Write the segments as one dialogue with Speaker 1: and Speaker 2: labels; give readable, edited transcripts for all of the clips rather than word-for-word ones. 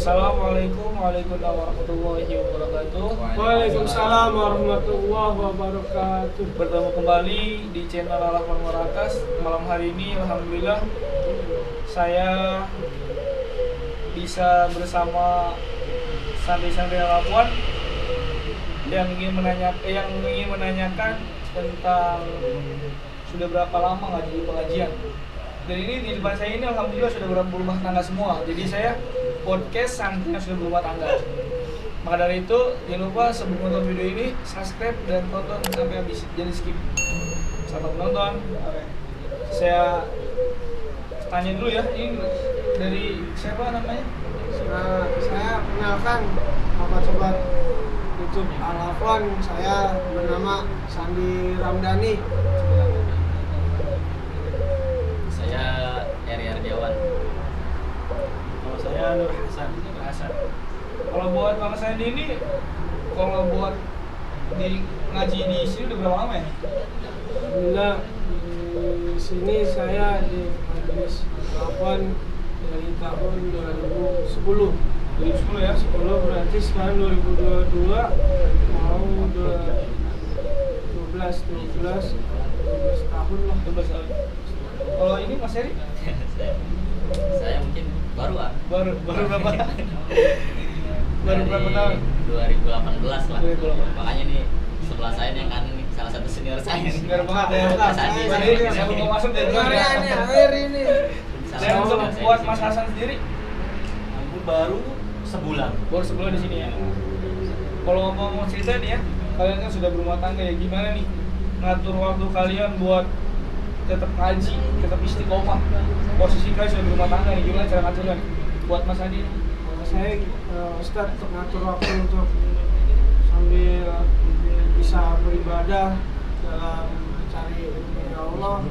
Speaker 1: Assalamualaikum warahmatullahi wabarakatuh.
Speaker 2: Waalaikumsalam warahmatullahi wabarakatuh.
Speaker 1: Bertemu kembali di channel Al-Afwan Marakas. Malam hari ini alhamdulillah saya bisa bersama santri-santri Al-Afwan yang ingin menanyakan tentang sudah berapa lama ngaji pengajian. Dan ini di depan saya ini alhamdulillah sudah berumah tangga semua. Jadi saya podcast santri yang sudah berumah tangga. Maka dari itu jangan lupa sebelum nonton video ini subscribe dan tonton sampai habis, jangan skip. Selamat menonton. Saya tanya dulu ya, ini dari siapa namanya?
Speaker 2: Saya kenalkan sobat YouTube Al-Afwan, saya bernama Sandi Ramdhani.
Speaker 3: Saya Eri Ardiawan.
Speaker 1: Kalau saya Nur Hasan. Kalau buat Bang Sandi ini, kalau buat di ngaji di sini udah berapa lama ya?
Speaker 2: Alhamdulillah di sini saya di Majelis Al-Afwan dari tahun 2010.
Speaker 1: 2010 ya?
Speaker 2: 10 berarti sekarang 2022 mau 12 tahun lah.
Speaker 1: 12 tahun. Kalau ini Mas Heri?
Speaker 3: saya mungkin baru
Speaker 1: Baru berapa? Baru berapa tahun?
Speaker 3: 2018 lah.
Speaker 1: 2018.
Speaker 3: Makanya nih sebelah saya nih yang kan nih salah satu senior saya nih.
Speaker 1: Senior banget ya.
Speaker 3: Mas Andi,
Speaker 1: Saya mau masuk dari luar ya.
Speaker 2: Ini.
Speaker 1: Dan untuk buat Mas Hasan sendiri,
Speaker 4: Aku baru sebulan.
Speaker 1: baru sebulan di sini ya. Kalau ngomong cerita nih ya, kalian kan sudah berumah tangga ya, gimana nih ngatur waktu kalian buat tetap ngaji, tetap istiqomah. Posisi kalian sudah berumah tangga nih, gimana cara ngaturnya nih? Buat Mas Andi nih.
Speaker 2: Saya Ustadz untuk ngatur waktu untuk sambil bisa beribadah dalam mencari ya Allah.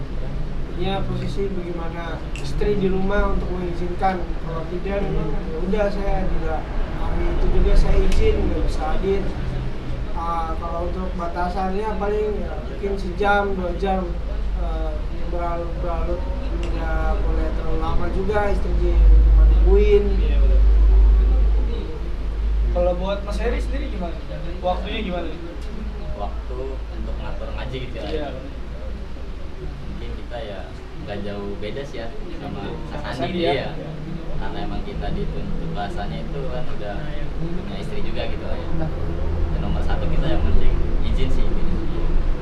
Speaker 2: Ya posisi bagaimana istri di rumah untuk mengizinkan, kalau tidak memang ya udah saya tidak hari itu juga saya izin nggak bisa hadir. Kalau untuk batasannya paling ya, mungkin sejam 2 jam berlalu tidak boleh terlalu lama juga istri di rumah nungguin.
Speaker 1: Kalau buat Mas Heri sendiri gimana? Waktunya gimana nih?
Speaker 3: Waktu untuk ngatur ngaji gitu ya.
Speaker 1: Iya.
Speaker 3: Mungkin kita ya nggak jauh beda sih ya sama Mas
Speaker 1: Sandi
Speaker 3: Andi
Speaker 1: ya.
Speaker 3: ya. Karena emang kita dituntut bahasanya itu kan udah punya istri juga gitu lah ya. Dan nomor satu kita yang penting izin sih.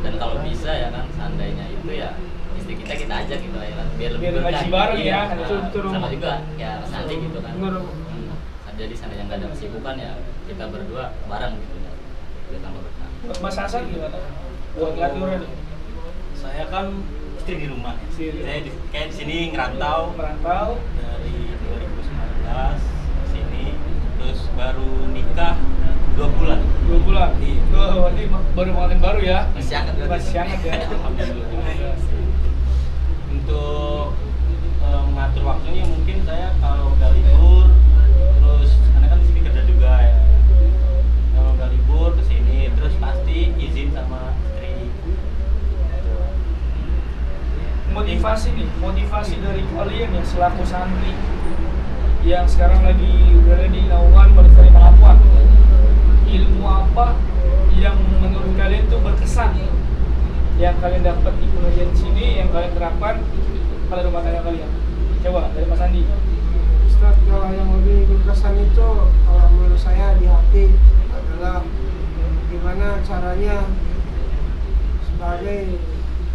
Speaker 3: Dan kalau bisa ya kan seandainya itu ya istri kita ajak gitu lah ya kan. Biar lebih
Speaker 1: Biar
Speaker 3: berkah
Speaker 1: ngaji
Speaker 3: gitu.
Speaker 1: bareng
Speaker 3: Iya.
Speaker 1: ya.
Speaker 2: Betul.
Speaker 3: Sama juga ya Mas Andi gitu kan.
Speaker 2: Bener.
Speaker 3: Jadi seandainya nggak ada kesibukan ya kita berdua bareng gitu ya. Biar tambah berkah.
Speaker 1: Buat Mas Hasan gimana? Buat ngaturnya nih.
Speaker 4: Saya kan istri di rumah.
Speaker 1: Istri.
Speaker 4: Saya kayak di sini ngerantau
Speaker 1: Merantau.
Speaker 4: dari 2019 ke sini, terus baru nikah 2 bulan.
Speaker 1: 2 bulan.
Speaker 4: Iya.
Speaker 1: Tuh, berarti baru pengantin baru ya.
Speaker 3: Masih hangat berarti.
Speaker 1: Masih hangat ya. Alhamdulillah.
Speaker 4: Untuk mengatur waktunya mungkin saya kalau nggak libur, terus karena kan di sini kerja juga ya. Kalau nggak libur ke sini, terus pasti izin sama istri.
Speaker 1: Motivasi dari kalian yang selaku santri yang sekarang lagi berada di naungan Madrasah Al-Afwan, ilmu apa yang menurut kalian tuh berkesan yang kalian dapat di pengajian sini, yang kalian terapkan pada rumah tangga kalian? Coba dari Mas Andi.
Speaker 2: Ustaz, kalau yang lebih berkesan itu kalau menurut saya di hati adalah gimana caranya sebagai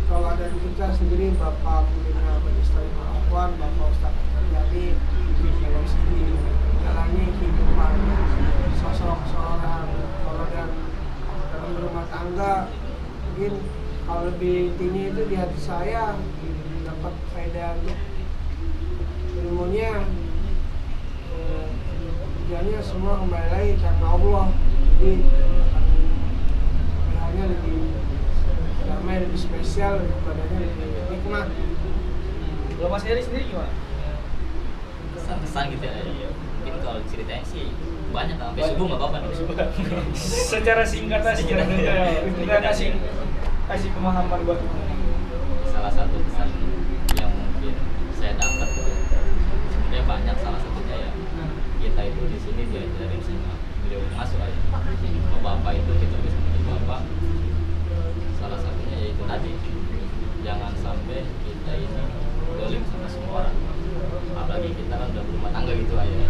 Speaker 2: kalau ada di kita sendiri Bapak Pembina Majelis Al-Afwan, Bapak Ustadz Jadi dalam segi menjalani kehidupan sosok seorang kalau dalam berumah tangga, mungkin kalau lebih tinggi itu di hati saya dapat faedah untuk ilmunya, tujuannya semua kembali lagi karena Allah, jadi hanya lebih damai, lebih spesial, ibadahnya lebih nikmat.
Speaker 1: Kalau Mas Heri sendiri gimana?
Speaker 3: Kesan-kesan gitu ya. Mungkin kalau ceritain sih banyak sampai subuh nggak apa-apa nih.
Speaker 1: Secara singkat aja kita kasih pemahaman buat
Speaker 3: Salah satu kesan yang mungkin saya dapat sebenarnya banyak, salah satunya ya kita itu di sini diajarin sama beliau masuk aja sama bapak itu kita bisa menjadi bapak, salah satunya yaitu tadi jangan sampai kita ini dolim sama semua orang, apalagi kita kan udah berumah tangga gitu aja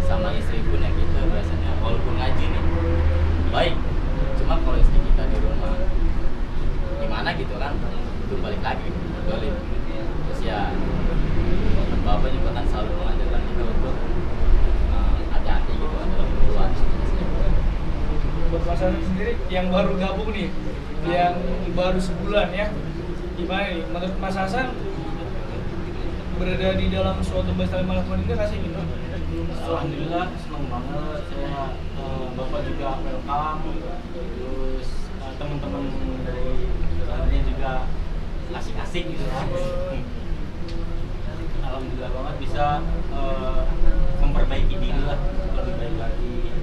Speaker 3: sama istri pun yang kita biasanya walaupun ngaji nih baik, cuma kalau istri kita di rumah gimana gitu kan itu balik lagi dolim. Terus ya bapak juga kan selalu mengajarkan kita untuk hati-hati gitu dalam berbuat.
Speaker 1: Buat Mas Hasan sendiri yang baru gabung nih, yang baru sebulan ya, gimana nih menurut Mas Hasan berada di dalam suatu Bestari Malakman ini rasanya gimana?
Speaker 4: Alhamdulillah senang banget, saya bapak juga welcome, terus teman-teman dari pesantrennya juga asik-asik gitu lah. Alhamdulillah banget bisa memperbaiki diri lah lebih baik lagi,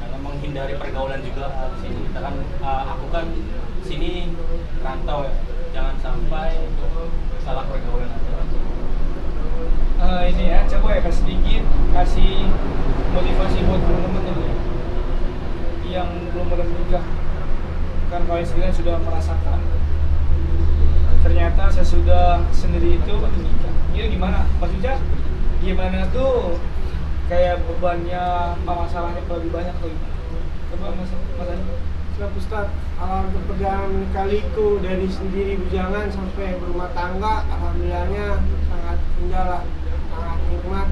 Speaker 4: karena menghindari pergaulan juga di sini. Kita kan aku kan sini rantau ya, jangan sampai salah pergaulan aja.
Speaker 1: Ini ya, coba ya kasih motivasi buat teman-teman nih yang belum menikah, kan kalian sudah merasakan ternyata sesudah sendiri itu menikah. Ini gimana? Maksudnya gimana tuh kayak bebannya, masalahnya lebih banyak atau gimana? Coba Mas Andi.
Speaker 2: Siap Ustaz, untuk perjalanan kaliku dari sendiri bujangan sampai berumah tangga, alhamdulillahnya sangat indah lah, sangat nikmat.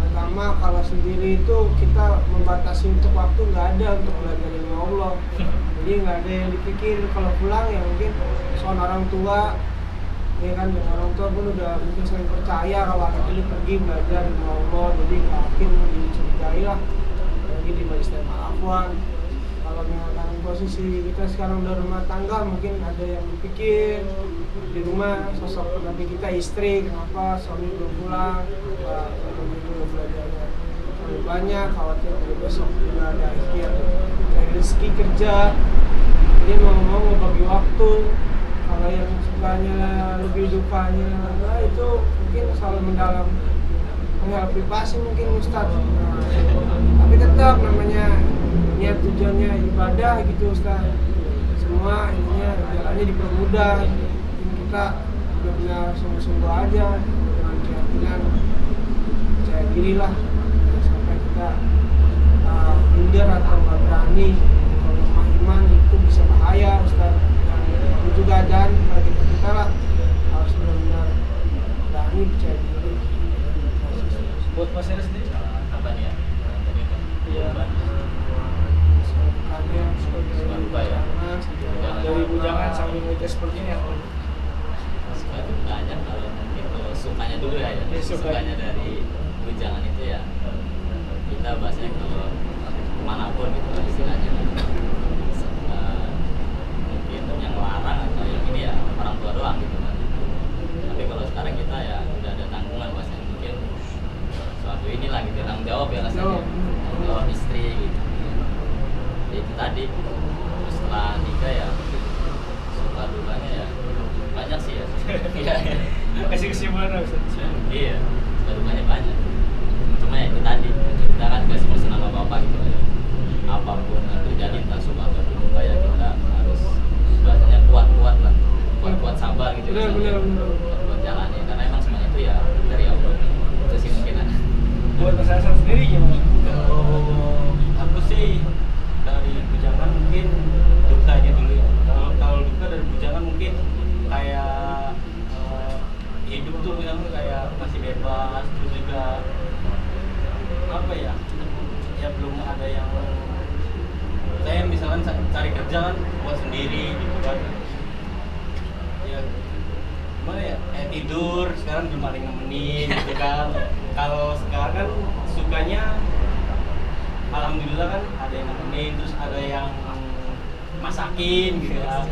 Speaker 2: Pertama kalau sendiri itu kita membatasi untuk waktu, nggak ada untuk belajar ilmu Allah. Jadi nggak ada yang dipikir, kalau pulang ya mungkin soal orang tua, ya kan orang tua pun udah mungkin sering percaya kalau anak ini pergi belajar ilmu Allah, jadi yakin dicurigai lah, lagi di Majelis Al-Afwan. Kalau misalkan posisi kita sekarang udah rumah tangga, mungkin ada yang berpikir di rumah sosok pendamping kita istri, kenapa suami belum pulang, belum belajarnya terlalu banyak, khawatir besok juga ada ikhtiar cari rezeki kerja, jadi mau bagi waktu. Kalau yang sukanya lebih dukanya, nah itu mungkin selalu mendalam hal privasi mungkin Ustadz. Tapi tetap namanya niat tujuannya ibadah gitu Ustaz, semua ininya jalannya dipermudah. Kita benar-benar sungguh-sungguh aja dengan keyakinan, percaya diri lah, sampai kita minder atau nggak berani. Kalau lemah iman itu bisa bahaya Ustaz. Dan itu juga dan pada kita lah harus benar-benar berani, percaya diri.
Speaker 1: Buat Mas Andi sendiri
Speaker 3: Apa nih ya? Tadi kan
Speaker 1: Iya.
Speaker 3: Suka ya.
Speaker 1: dari bujangan sampai menikah seperti ini apa?
Speaker 3: Suka itu banyak, kalau sukanya dulu ya,
Speaker 1: Ya,
Speaker 3: sukanya dari bujangan itu ya kita bahasanya kalau kemanapun gitu istilahnya mungkin yang larang atau yang ini ya orang tua doang gitu kan. Tapi kalau sekarang kita ya udah ada tanggungan bahasanya, mungkin suatu inilah gitu, tanggung jawab ya rasanya, tanggung jawab istri gitu. Ya itu tadi, terus setelah nikah ya suka dukanya ya banyak sih ya.
Speaker 1: Kasih kesimpulan Ustaz.
Speaker 3: Iya, suka dukanya banyak. Cuma ya itu tadi, kita kan kasih pesan sama bapak gitu ya. Apapun yang terjadi, entah suka atau duka ya kita harus bahasanya kuat-kuat lah, kuat-kuat sabar gitu.
Speaker 2: Benar.
Speaker 3: Kuat jalannya, karena emang semuanya itu ya dari Allah. Itu sih mungkin ada.
Speaker 1: Buat Mas Hasan sendiri gimana?
Speaker 4: Kalau aku sih dari bujangan mungkin dukanya dulu ya. Kalau duka dari bujangan mungkin kayak hidup tuh misalnya kayak masih bebas, terus juga apa ya? Ya belum ada yang saya misalkan cari kerja kan buat sendiri gitu kan. Ya gimana ya? Tidur sekarang belum ada yang nemenin gitu kan. Kalau sekarang kan sukanya alhamdulillah kan ada yang nemenin, terus ada yang masakin gitu ya.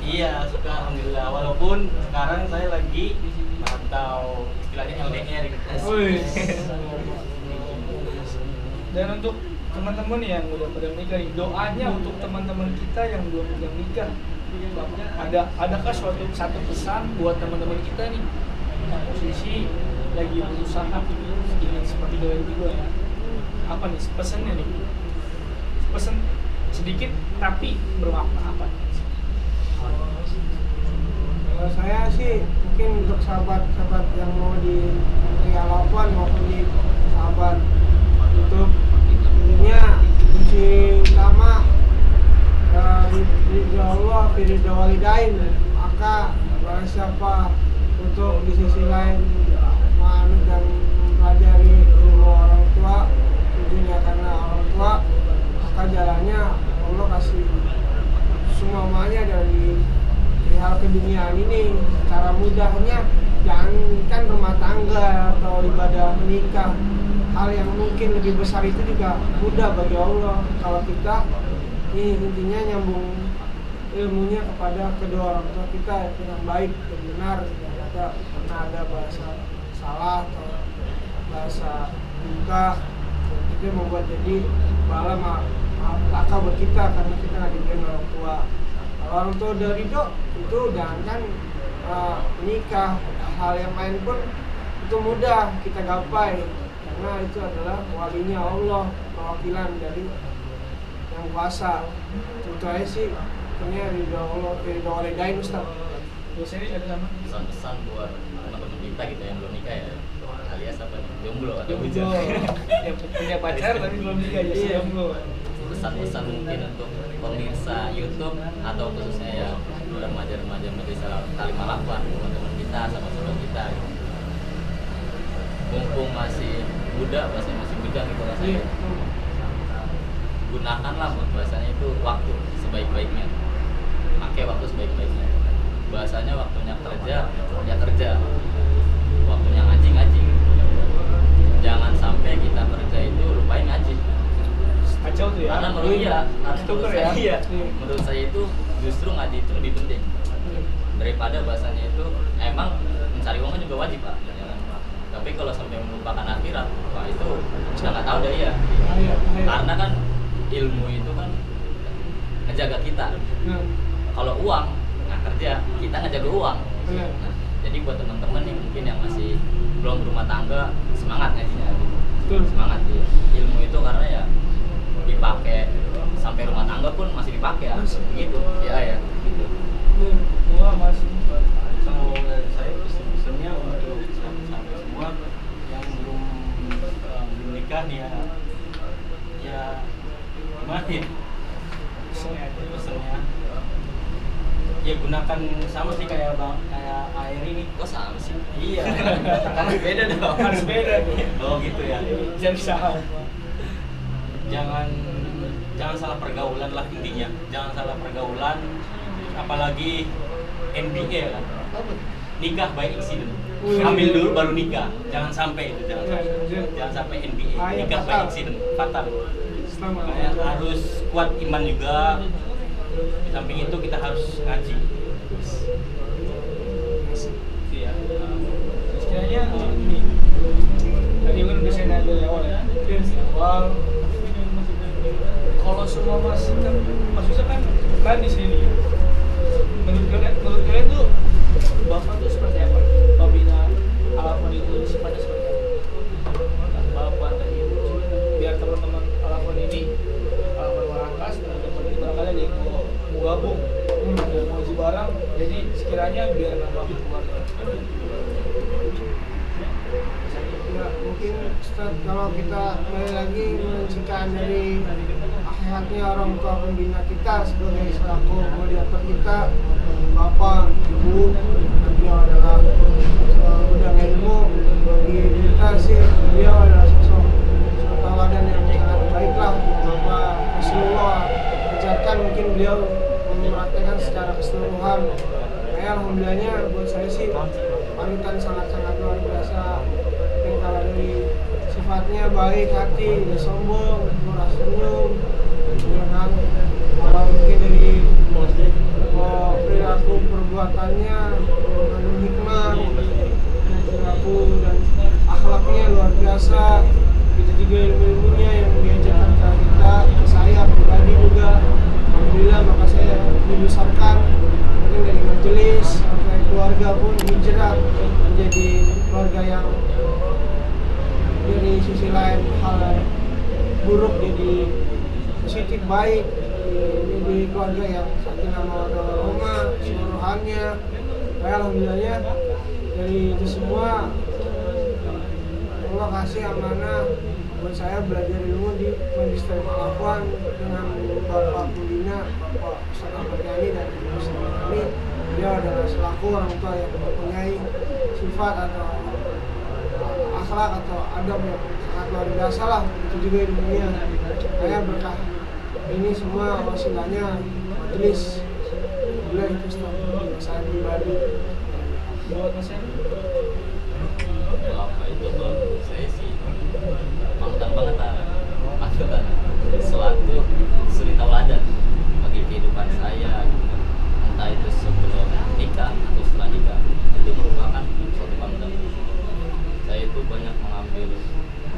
Speaker 4: Iya, suka alhamdulillah. Walaupun sekarang saya lagi merantau, istilahnya LDR gitu.
Speaker 1: Wih. Dan untuk teman-teman yang udah pada menikah nih, doanya untuk teman-teman kita yang belum menikah, adakah satu pesan buat teman-teman kita nih posisi lagi berusaha ingin seperti kalian juga ya. Apa nih pesannya nih? Pesan sedikit tapi bermakna apa?
Speaker 2: Kalau saya sih mungkin untuk sahabat-sahabat yang mau di Al-Afwan maupun di sahabat YouTube, intinya kunci utama ridha Allah, ridha walidain, maka barang siapa untuk di sisi lain menganut dan mempelajari ilmu orang tua, tujuannya karena orang tua, maka jalannya Allah kasih semuanya dari hal keduniaan ini. Cara mudahnya jangankan rumah tangga atau ibadah menikah, hal yang mungkin lebih besar itu juga mudah bagi Allah kalau kita ini intinya nyambung ilmunya kepada kedua orang tua kita yang baik dan benar, tidak ada bahasa salah atau bahasa duka itu membuat jadi bala malaka buat kita karena kita nggak diberi orang tua. Kalau orang tua udah ridho itu jangankan menikah, hal yang lain pun itu mudah kita gapai karena itu adalah walinya Allah, perwakilan dari yang kuasa. Itu aja sih, punya ridho Allah, ridho walidain Ustaz.
Speaker 1: Terus ini ada nama?
Speaker 3: Pesan-pesan buat teman-teman kita gitu yang belum nikah ya, alias apa nih, jomblo atau
Speaker 1: Jomblo.
Speaker 3: bujang.
Speaker 1: Yang punya pacar tapi belum nikah ya,
Speaker 2: Iya.
Speaker 1: jomblo.
Speaker 3: Pesan-pesan mungkin untuk pemirsa YouTube atau khususnya ya remaja-remaja Majelis Al-Kalim Al-Afwan, teman-teman kita, sahabat-sahabat kita gitu. Mumpung masih muda, masih bujang gitu rasanya. Gunakanlah bahasanya itu waktu sebaik-baiknya. Pakai waktu sebaik-baiknya. Bahasanya waktunya kerja, ya kerja. Waktunya ngaji. Jangan sampai kita kerja itu lupain ngaji.
Speaker 1: Kacau tuh ya.
Speaker 3: Karena menurut saya,
Speaker 1: Iya.
Speaker 3: menurut saya itu justru ngaji itu lebih penting daripada bahasanya itu. Emang mencari uang kan juga wajib Pak, ya kan? Tapi kalau sampai melupakan akhirat, wah itu kita nggak tahu deh ya. Karena kan ilmu itu kan ngejaga kita. Kalau uang nggak kerja, kita ngejaga uang. Nah, jadi buat teman-teman nih mungkin yang masih belum berumah tangga, semangat ngajinya. Semangat ya. Ilmu itu karena ya dipakai sampai rumah tangga pun masih dipakai ya. Gitu. Ya gitu.
Speaker 1: Wah, masih.
Speaker 4: Kalau dari saya pesan-pesannya untuk sahabat semua yang belum nikah ya gimana ya? Pesannya ya gunakan sama sih kayak air ini.
Speaker 3: Kok sama sih?
Speaker 4: Iya. Kan beda dong.
Speaker 1: Harus beda tuh.
Speaker 4: Oh gitu ya.
Speaker 1: Jangan salah.
Speaker 4: Jangan salah pergaulan lah intinya. Jangan salah pergaulan, apalagi NBA kan. Nikah by accident. Hamil dulu baru nikah. Jangan sampai itu, jangan sampai NBA. Nikah by accident, fatal. Kayak harus kuat iman juga. Di samping itu kita harus ngaji. Iya.
Speaker 1: Istilahnya ini. Tadi kan udah saya nanya di awal ya. Awal. Kalau semua masih kan, maksudnya kan di sini. Menurut kalian tuh bapak tuh seperti apa? Pembina Al-Afwan itu sifatnya seperti apa? Bapak dan ibu, biar teman-teman Al-Afwan ini, Al-Afwan Warakas, teman-teman ini barangkali ada yang mau gabung, dan mau uji barang, jadi sekiranya biar nambah keluarga.
Speaker 2: Ya, mungkin Ustaz, kalau kita kembali lagi mencikan dari akhiratnya orang tua pembina kita sebagai selaku moderator kita, bapak, ibu, dan beliau adalah gudang ilmu bagi kita sih. Beliau adalah sosok tauladan yang sangat baik lah. Bapak Rasulullah ajarkan, mungkin beliau mempraktekkan secara keseluruhan. Alhamdulillahnya buat saya sih panutan sangat-sangat luar biasa. Mungkin kalau dari sifatnya baik hati, tidak sombong, murah senyum, kan. Kalau mungkin dari perilaku perbuatannya mengandung hikmah, perilaku dan akhlaknya luar biasa. Itu juga ilmu-ilmunya yang diajarkan ke kita, ke saya pribadi juga. Alhamdulillah, maka saya dibesarkan mungkin dari majelis sampai keluarga pun hijrah menjadi keluarga yang dari sisi lain hal buruk jadi positif baik di keluarga yang sakinah mawaddah warahmah seluruhannya. Alhamdulillahnya dari itu semua Allah kasih amanah buat saya belajar ilmu di Majelis Taklim Al-Afwan dengan Bapak Kulina, Bapak Ustaz Ahmad Yani dan Ustaz ini. Dia adalah selaku orang tua yang mempunyai sifat atau akhlak atau adab yang sangat luar biasa lah. Itu juga ilmunya. Saya berkah ini semua wasilahnya majelis beliau itu saya pribadi.
Speaker 1: Buat Mas Henry?
Speaker 3: Apa itu bang? Saya sih mantan banget aturan suatu suri tauladan bagi kehidupan saya, entah itu sebelum nikah atau setelah nikah, itu merupakan suatu panutan. Saya itu banyak mengambil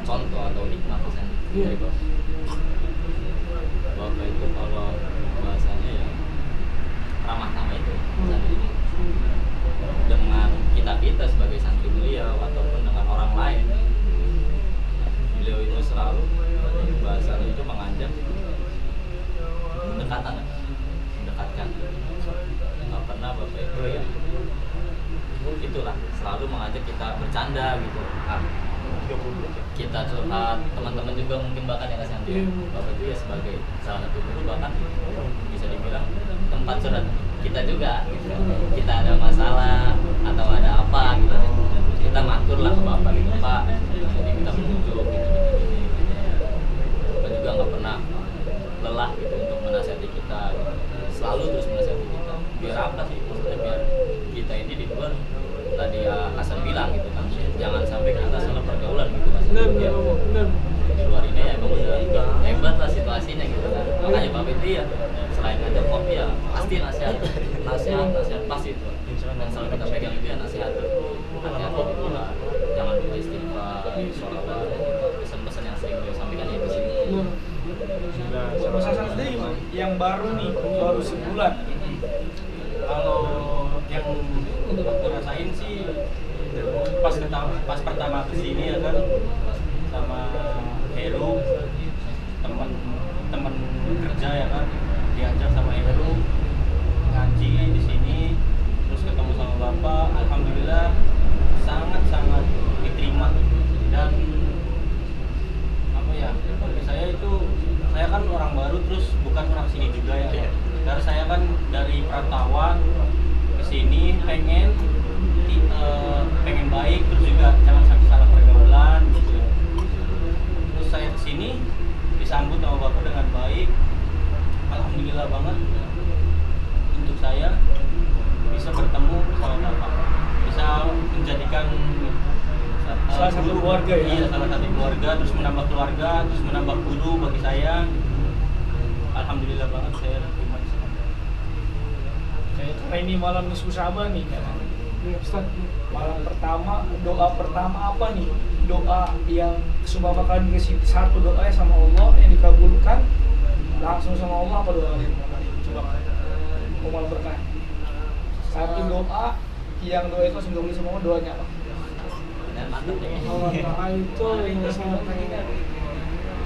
Speaker 3: contoh atau hikmah pesan dari bapak. Bapak itu kalau bahasanya ya ramah tamah itu pesan ini dengan kita sebagai santri beliau ataupun dengan orang lain. Beliau itu selalu bahasanya itu mengajak mendekatkan. Nggak pernah bapak itu ya itulah selalu mengajak kita bercanda gitu. Kita curhat, teman-teman juga mungkin bahkan yang kasih nanti bapak itu ya sebagai salah satu guru bahkan bisa dibilang tempat curhat kita juga gitu. Kita ada masalah atau ada apa gitu, kita matur lah ke bapak gitu, Pak jadi kita menunjuk gitu. Bapak juga nggak pernah lelah gitu untuk menasihati kita gitu. Selalu terus menasihati kita biar apa sih, maksudnya biar kita ini di luar tadi Hasan bilang gitu kan, jangan sampai kita salah pergaulan gitu kan. Di luar ini ya emang udah hebat lah situasinya gitu kan. Makanya bapak itu ya selain ngajak kopi ya pasti nasihat pasti itu. Dan selalu kita pegang itu ya nasihat. Hati-hati di luar, jangan lupa istighfar, sholawat, pesan-pesan yang sering beliau sampaikan itu sih.
Speaker 1: Mas Hasan sendiri yang baru nih, baru sebulan.
Speaker 4: Kalau yang aku rasain sih pas pertama kesini ya kan sama Heru, teman kerja ya kan, diajak sama Heru ngaji di sini, terus ketemu sama bapak, alhamdulillah sangat diterima. Dan apa ya, bagi saya itu, saya kan orang baru terus bukan orang sini juga ya. Karena saya kan dari perantauan ke sini pengen baik, terus juga jangan sampai salah pergaulan gitu ya. Terus saya kesini disambut sama bapak dengan baik, alhamdulillah banget untuk saya bisa bertemu sama bapak, bisa menjadikan
Speaker 1: Salah satu keluarga ya?
Speaker 4: Iya, salah satu keluarga, terus menambah keluarga, terus menambah guru bagi saya. Alhamdulillah banget saya terima di sini.
Speaker 1: Karena ini malam nisfu Sya'ban nih kan.
Speaker 2: Ya, Ustaz.
Speaker 1: Malam pertama, doa pertama apa nih? Doa yang sumpah bakalan dikasih satu doanya sama Allah yang dikabulkan langsung sama Allah, apa doa lain? Coba Umal berkah. Satu doa yang doa itu langsung dikabulkan sama Allah, doanya apa?
Speaker 3: Dan mantap ya.
Speaker 2: Allah Ta'ala itu yang saya pengen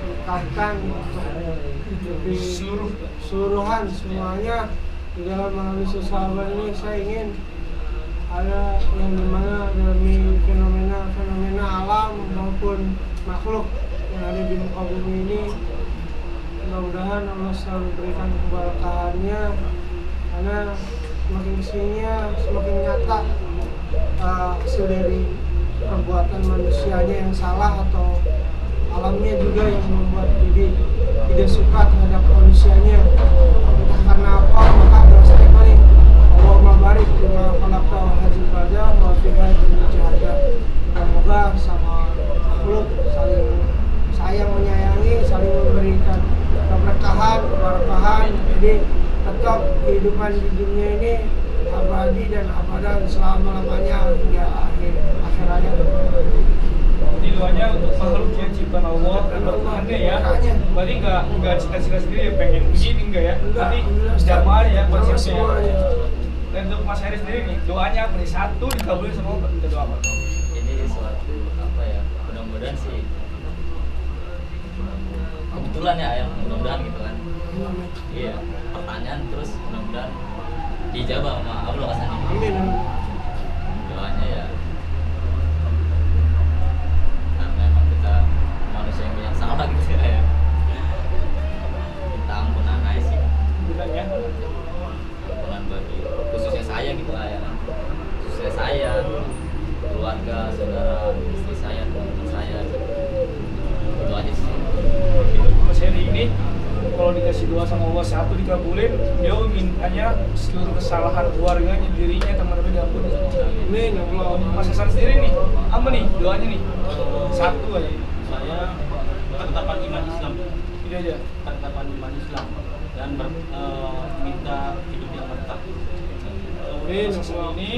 Speaker 2: nikahkan untuk di seluruhan semuanya di dalam majelis sahabat ini. Saya ingin ada yang dimana demi fenomena alam maupun makhluk yang ada di muka bumi ini, mudah-mudahan Allah selalu berikan keberkahannya, karena semakin kesininya semakin nyata hasil dari perbuatan manusianya yang salah atau alamnya juga yang membuat jadi tidak suka terhadap manusianya. Entah karena apa, maka dosa paling Allahumma barik bima khalaqta hadhil balda wa fi hadhil jahadah. Semoga sama makhluk saling sayang menyayangi, saling memberikan keberkahan, keberkahan. Jadi tetap kehidupan di dunia ini abadi dan abadan selama-lamanya hingga akhir hayat.
Speaker 1: Jadi doanya untuk makhluk yang ciptaan Allah dan bertahannya ya. Berarti nggak cita-cita sendiri ya pengen begini enggak ya? Tapi jamaah ya konsepnya. Dan untuk Mas Heri sendiri nih, doanya apa nih? Satu dikabulin sama Allah, kita doa apa?
Speaker 3: Ini suatu apa ya, mudah-mudahan mudah-mudahan sih kebetulan ya yang mudah-mudahan gitu kan. Iya, pertanyaan terus mudah-mudahan dijawab sama Allah kasani.
Speaker 2: Amin.
Speaker 3: Doanya ya karena memang kita manusia yang banyak salah gitu ya. Kita ampunan aja sih.
Speaker 1: Bukan ya.
Speaker 3: Ampunan bagi khususnya saya gitu lah ya. Khususnya saya, keluarga, saudara, istri saya, teman-teman saya. Itu aja sih.
Speaker 1: Mas Heri ini kalau dikasih doa sama Allah satu dikabulin, dia mintanya seluruh kesalahan keluarganya, dirinya, teman-teman diampuni sama Allah.
Speaker 2: Amin ya Allah.
Speaker 1: Mas Hasan sendiri nih, apa nih doanya nih? Satu aja.
Speaker 4: Saya ketetapan iman Islam,
Speaker 1: Ini aja.
Speaker 4: ketetapan iman Islam dan minta hidup yang berkah.
Speaker 1: Kemudian Mas Hasan ini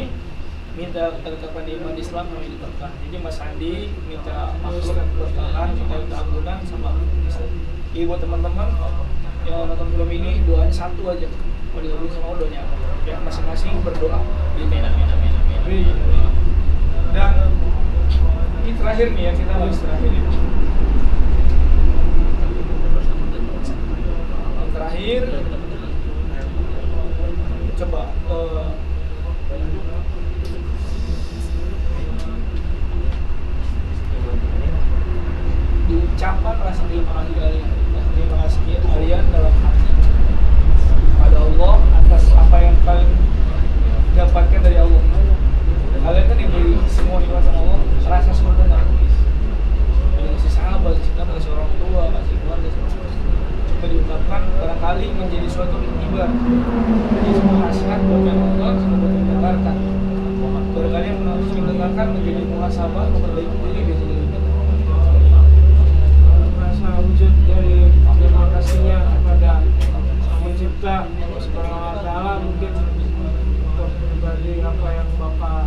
Speaker 1: minta ketetapan iman Islam sama hidup berkah. Jadi Mas Andi minta makhluk berkahan, minta ampunan sama Islam. Jadi buat teman-teman yang nonton film ini doanya satu aja. Kalau digabung sama Allah doanya apa? Ya masing-masing berdoa. Gitu.
Speaker 3: Amin.
Speaker 1: Dan ini terakhir nih ya, kita harus terakhir ini. Yang terakhir coba diucapkan rasa terima kasih kalian. Terima kasih kalian dalam hati pada Allah atas apa yang kalian dapatkan dari Allah. Kalian kan diberi semua nikmat sama Allah, rasa syukurnya kasih sahabat, kasih orang tua, kasih keluarga, coba diungkapkan barangkali menjadi suatu iktibar, menjadi sebuah nasihat buat yang Allah, semoga mendengarkan. Barangkali yang mendengarkan menjadi muhasabah, memperbaiki diri biasanya.
Speaker 2: Rasa wujud dari terima kasihnya kepada Sang Pencipta Allah Subhanahu wa Ta'ala, mungkin untuk berbagi apa yang Bapak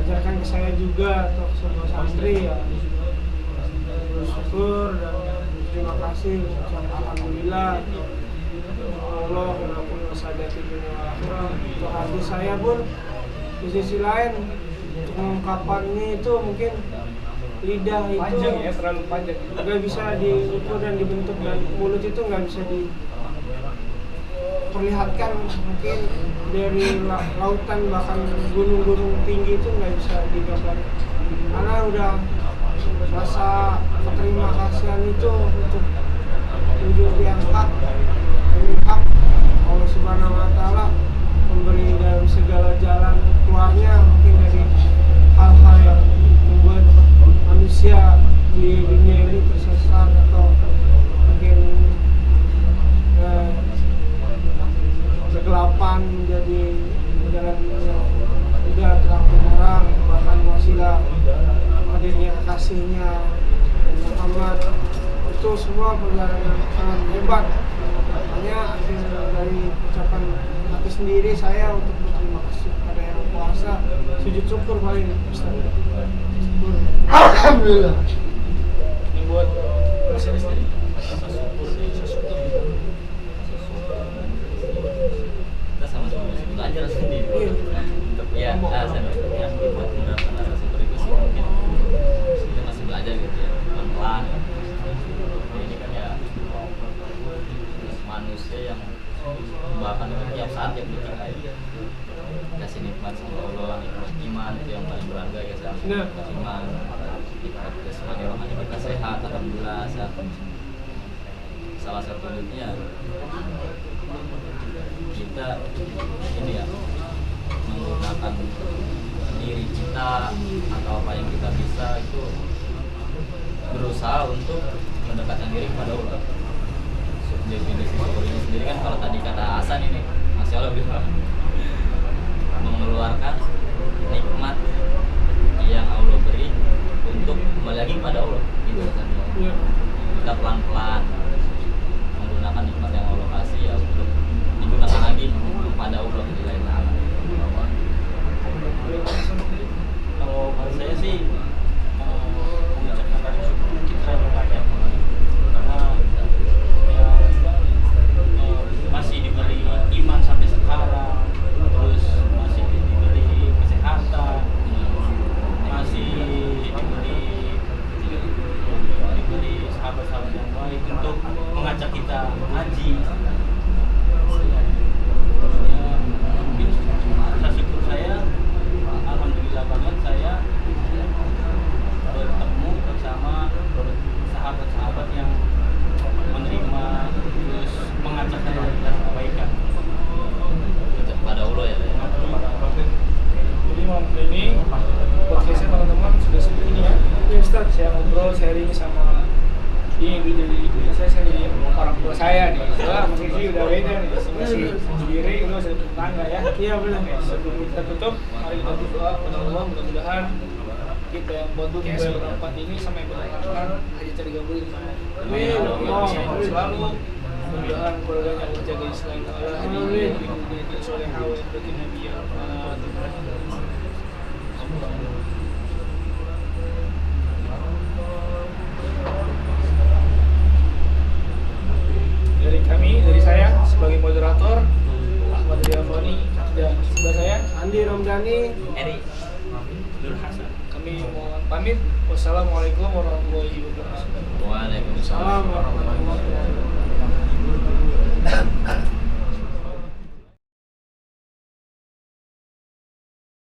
Speaker 2: ajarkan ke saya juga atau semua santri ya, bersyukur dan terima kasih, alhamdulillah Allah mengampuni wasajati dunia wal akhirah. Untuk hati saya pun di sisi lain untuk mengungkapkannya itu mungkin lidah itu
Speaker 1: Panjang ya, terlalu panjang.
Speaker 2: nggak bisa diukur dan dibentuk, dan mulut itu nggak bisa diperlihatkan. Mungkin dari lautan bahkan gunung-gunung tinggi itu nggak bisa digambar, karena udah rasa terima kasihan itu untuk wujud yang hak, ini hak Allah Subhanahu wa Ta'ala memberi dalam segala jalan keluarnya, mungkin dari hal-hal yang membuat manusia di dunia ini tersesat atau mungkin kegelapan menjadi jalan yang tidak terang benderang, bahkan wasilah hadirnya kasihnya Muhammad, itu semua perjalanan yang sangat hebat. Makanya akhir dari ucapan hati sendiri saya untuk berterima kasih kepada yang kuasa, sujud syukur paling syukur. Alhamdulillah.
Speaker 1: Ini buat Mas Heri sendiri.
Speaker 3: Rasa syukur nih, rasa syukur. Kita sama-sama masih belajar sendiri. Untuk ya, yang dibuat menerapkan rasa syukur itu sih mungkin kita masih belajar gitu ya, pelan-pelan. Ini kan ya manusia yang bahkan tiap saat yang dicintai, kasih nikmat sama Allah, nikmat iman itu yang paling berharga ya, nikmat iman, nikmat kesehatan rohani kita sehat, alhamdulillah sehat. Salah satu wujudnya kita ini ya menggunakan diri kita atau apa yang kita bisa itu berusaha untuk mendekatkan diri kepada Allah. Definisi syukur ini sendiri kan, kalau tadi kata Hasan ini Masya Allah bilang mengeluarkan nikmat yang Allah beri untuk kembali lagi kepada Allah gitu kan. Kita pelan-pelan menggunakan nikmat yang Allah kasih ya untuk digunakan lagi kepada Allah Subhanahu wa Ta'ala.
Speaker 4: Kalau saya sih mengucapkan rasa syukur kita banyak, karena ya, masih diberi iman sampai sekarang, terus masih diberi
Speaker 1: sendiri, itu masih tetangga ya.
Speaker 2: Iya benar.
Speaker 1: Oke, sebelum kita tutup, mari kita berdoa kepada Allah, mudah-mudahan kita yang podcast berempat ini sampai benar-benar haji tergabung.
Speaker 2: Amin.
Speaker 1: Allah selalu mudah-mudahan keluarganya menjaga Islam Allah
Speaker 2: Amin.
Speaker 1: di solehah wa ibadati nabi ya rabbal dari saya sebagai moderator Ahmad Riafani dan sebelah saya
Speaker 2: Andi Romdani.
Speaker 3: Eri Nur Hasan.
Speaker 1: kami mohon pamit. Wassalamualaikum warahmatullahi wabarakatuh.
Speaker 3: Waalaikumsalam.
Speaker 2: Salam warahmatullahi